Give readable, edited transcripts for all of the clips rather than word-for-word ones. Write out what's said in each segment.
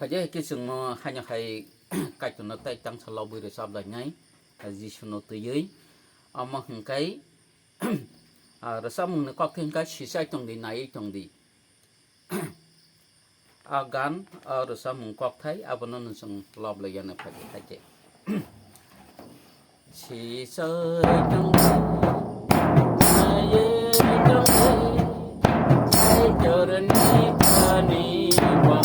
Haja kisun hanya hai kai tu natai tang salau bui resab da ngai ji suno tu yei ama hengkai resab mung ne kok hengkai sisai tong di nai tong di agan resab mung kok thai abonon sung lob la yana phagi haje sisai tong nai tong ai joran ni pani wa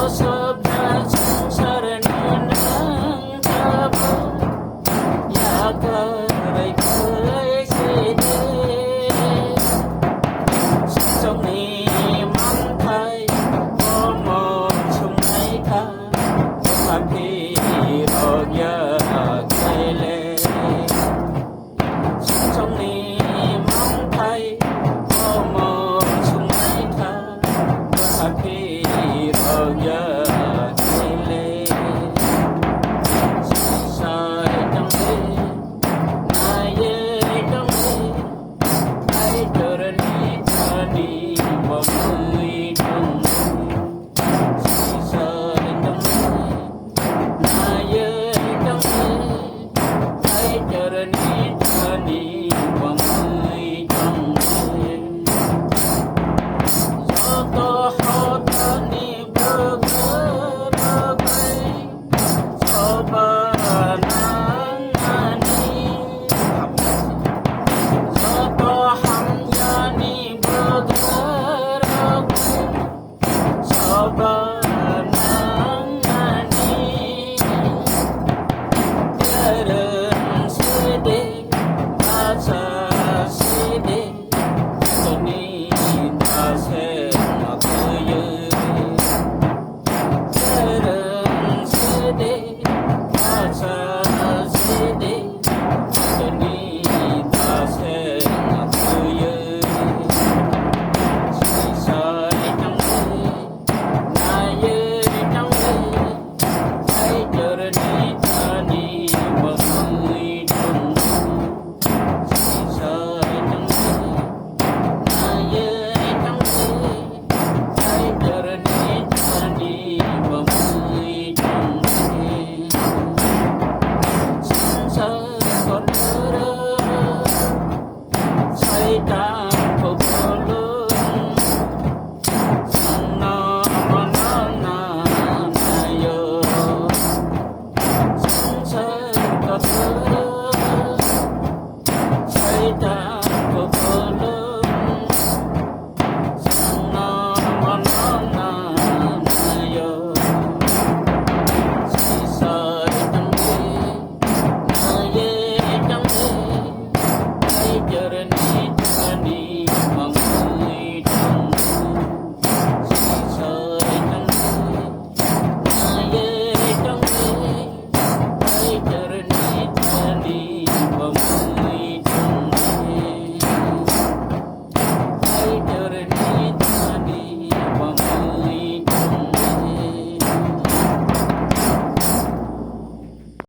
Hãy subscribe cho kênh Ghiền Mì Gõ để không bỏ lỡ